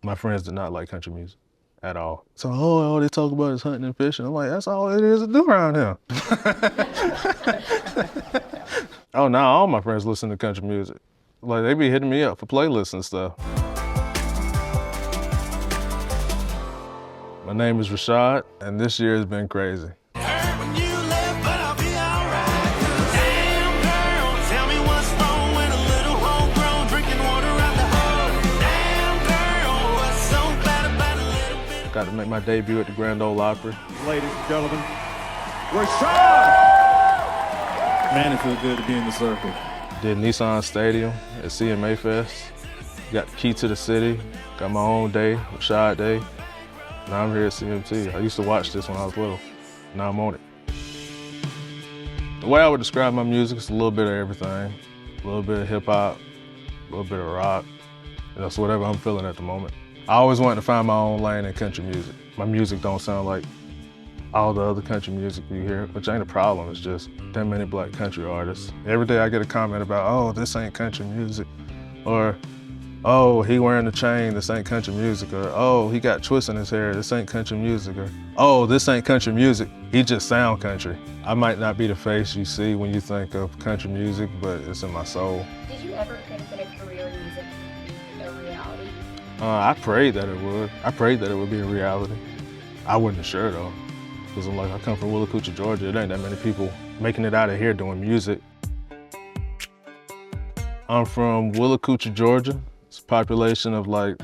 My friends did not like country music at all. So, all they talk about is hunting and fishing. I'm like, that's all it is to do around here. Oh, now all my friends listen to country music. Like, they be hitting me up for playlists and stuff. My name is Rashad, and this year has been crazy. Got to make my debut at the Grand Ole Opry. Ladies and gentlemen, Rashad! Man, it feels good to be in the circle. Did Nissan Stadium at CMA Fest. Got the key to the city. Got my own day, Rashad Day. Now I'm here at CMT. I used to watch this when I was little. Now I'm on it. The way I would describe my music is a little bit of everything. A little bit of hip hop, a little bit of rock. That's whatever I'm feeling at the moment. I always wanted to find my own lane in country music. My music don't sound like all the other country music you hear, which ain't a problem. It's just that many black country artists. Every day I get a comment about, oh, this ain't country music, or oh, he wearing a chain, this ain't country music, or oh, he got twists in his hair, this ain't country music, or oh, this ain't country music, he just sound country. I might not be the face you see when you think of country music, but it's in my soul. Did you ever think that a career in music would be a reality? I prayed that it would. I prayed that it would be a reality. I wasn't sure though, because I'm like, I come from Willacoochee, Georgia. There ain't that many people making it out of here doing music. I'm from Willacoochee, Georgia. It's a population of like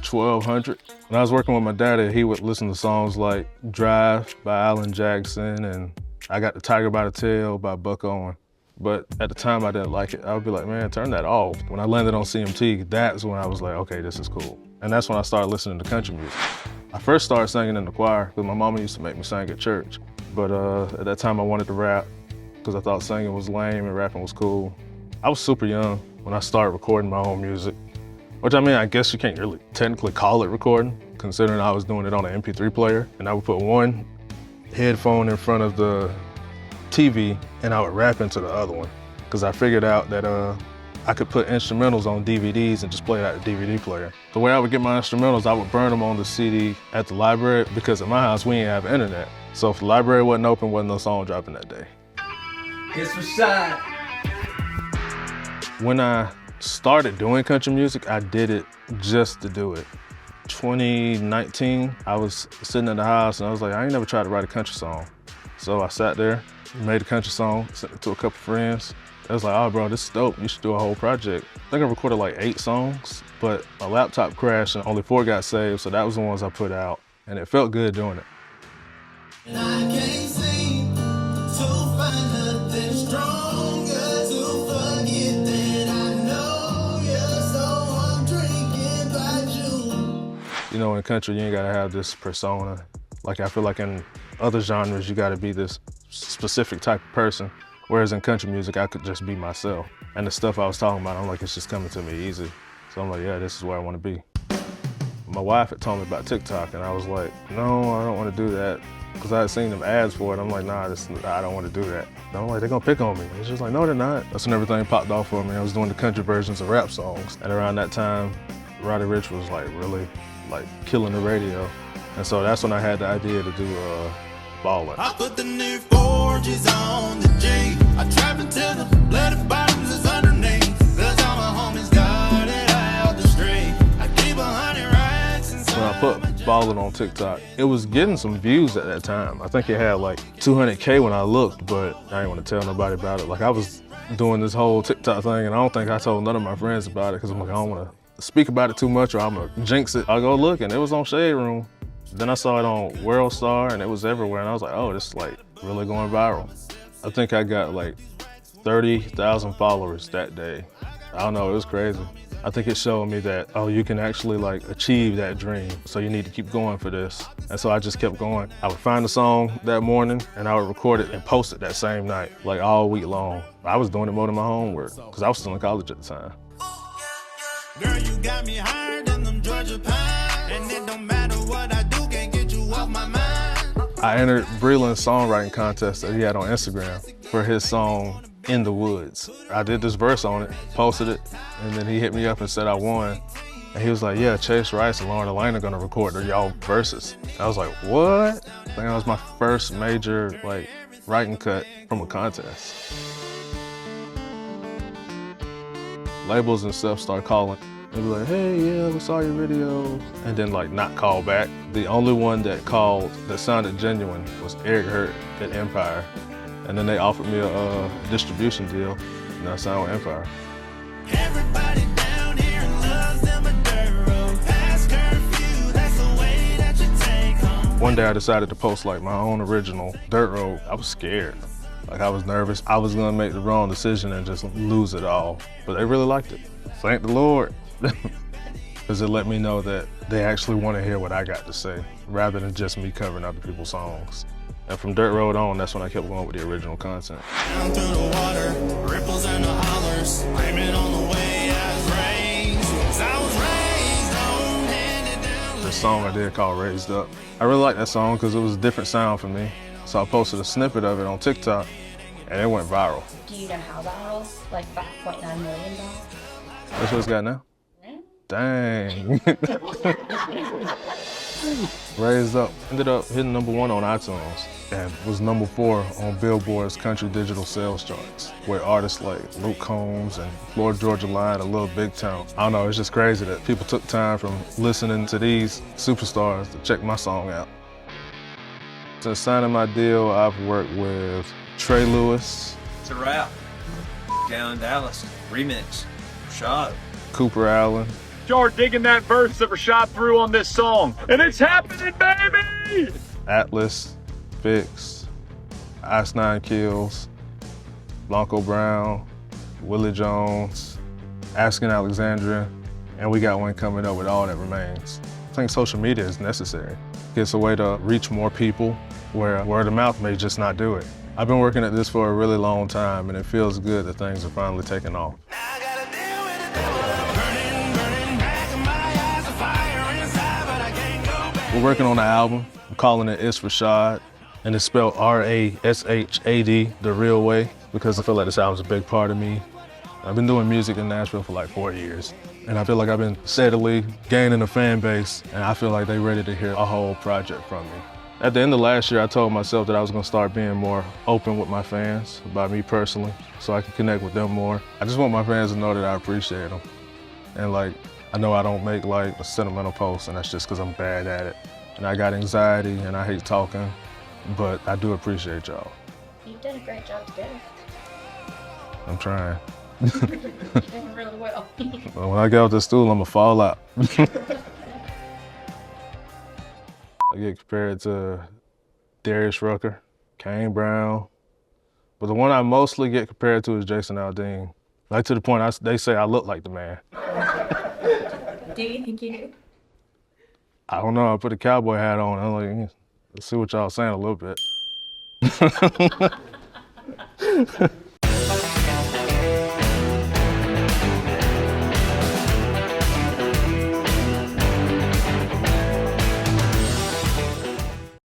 1,200. When I was working with my daddy, he would listen to songs like Drive by Alan Jackson and I Got the Tiger by the Tail by Buck Owen. But at the time I didn't like it. I would be like, man, turn that off. When I landed on CMT, that's when I was like, okay, this is cool. And that's when I started listening to country music. I first started singing in the choir because my mama used to make me sing at church. But at that time I wanted to rap because I thought singing was lame and rapping was cool. I was super young when I started recording my own music, which I mean, I guess you can't really technically call it recording, considering I was doing it on an MP3 player. And I would put one headphone in front of the TV and I would rap into the other one because I figured out that I could put instrumentals on DVDs and just play it out the DVD player. The way I would get my instrumentals, I would burn them on the CD at the library because at my house we didn't have internet. So if the library wasn't open, wasn't no song dropping that day. It's Rashad. When I started doing country music, I did it just to do it. 2019, I was sitting in the house and I was like, I ain't never tried to write a country song. So I sat there, made a country song, sent it to a couple friends. I was like, oh bro, this is dope, you should do a whole project. I think I recorded like 8 songs, but my laptop crashed and only 4 got saved, so that was the ones I put out. And it felt good doing it. And I can't seem to find nothing stronger to forget that I know you, so I'm drinking by June. You know, in country, you ain't gotta have this persona. Like, I feel like in other genres, you gotta be this specific type of person. Whereas in country music, I could just be myself. And the stuff I was talking about, I'm like, it's just coming to me easy. So I'm like, yeah, this is where I wanna be. My wife had told me about TikTok, and I was like, no, I don't wanna do that. Because I had seen them ads for it. I'm like, nah, I don't want to do that. And I'm like, they're gonna pick on me. It's just like, no, they're not. That's when everything popped off for me. I was doing the country versions of rap songs. And around that time, Roddy Ricch was like really like killing the radio. And so that's when I had the idea to do Ballin'. I put the new 4Gs on the G. I trap until the bloody bottoms is underneath. Cause all my homies got it out the street. I keep 100 racks inside. When I put Ballin' on TikTok, it was getting some views at that time. I think it had like 200K when I looked, but I didn't want to tell nobody about it. Like, I was doing this whole TikTok thing and I don't think I told none of my friends about it because I'm like, I don't want to speak about it too much or I'm gonna jinx it. I go look and it was on Shade Room. Then I saw it on World Star and it was everywhere and I was like, oh, this is like really going viral. I think I got like 30,000 followers that day. I don't know, it was crazy. I think it showed me that, oh, you can actually like achieve that dream. So you need to keep going for this. And so I just kept going. I would find a song that morning and I would record it and post it that same night, like all week long. I was doing it more than my homework because I was still in college at the time. Girl, you got me higher than them Georgia pines. And it don't matter what I do, can't get you off my mind. I entered Breland's songwriting contest that he had on Instagram for his song, In the Woods. I did this verse on it, posted it, and then he hit me up and said I won. And And he was like, yeah, Chase Rice and Lauren Elaine are gonna record y'all verses. I was like, what? I think that was my first major like writing cut from a contest. Labels and stuff start calling. They'd be like, hey, yeah, we saw your video. And then like not call back. The only one that called that sounded genuine was Eric Hurt at Empire. And then they offered me a distribution deal, and I signed with Empire. Everybody down here loves them a dirt road. Past curfew, that's the way that you take home. One day I decided to post like my own original dirt road. I was scared. Like I was nervous. I was gonna make the wrong decision and just lose it all. But they really liked it. Thank the Lord. Because it let me know that they actually want to hear what I got to say, rather than just me covering other people's songs. And from Dirt Road on, that's when I kept going with the original content. Down through the water, ripples and the hollers, blaming on the way I was raised. 'Cause I was raised on, handed down. The song I did called Raised Up. I really liked that song because it was a different sound for me. So I posted a snippet of it on TikTok, and it went viral. Do you know how viral? Like $5.9 million? That's what it's got now? Dang. Raised Up ended up hitting #1 on iTunes and was #4 on Billboard's country digital sales charts, where artists like Luke Combs and Florida Georgia Line, a Little Big Town. I don't know, it's just crazy that people took time from listening to these superstars to check my song out. Since signing my deal, I've worked with Trey Lewis, It's a wrap. Down in Dallas. Remix. Shot. Cooper Allen, Start digging that verse that Rashad threw on this song. And it's happening, baby! Atlas, Fix, Ice Nine Kills, Blanco Brown, Willie Jones, Asking Alexandria, and we got one coming up with All That Remains. I think social media is necessary. It's a way to reach more people where word of mouth may just not do it. I've been working at this for a really long time, and it feels good that things are finally taking off. Now I gotta deal with the devil. Burning back in my eyes, a fire inside, but I can't go back. We're working on an album. I'm calling it It's Rashad, and it's spelled RVSHVD, the real way, because I feel like this album's a big part of me. I've been doing music in Nashville for like 4 years, and I feel like I've been steadily gaining a fan base, and I feel like they're ready to hear a whole project from me. At the end of last year, I told myself that I was gonna start being more open with my fans, about me personally, so I can connect with them more. I just want my fans to know that I appreciate them. And like, I know I don't make like a sentimental post, and that's just because I'm bad at it. And I got anxiety, and I hate talking, but I do appreciate y'all. You've done a great job together. I'm trying. You're doing really well. But when I get off the stool, I'ma fall out. I get compared to Darius Rucker, Kane Brown, but the one I mostly get compared to is Jason Aldean. Like to the point they say I look like the man. Do you think you do? I don't know, I put a cowboy hat on, I'm like, let's see what y'all saying a little bit.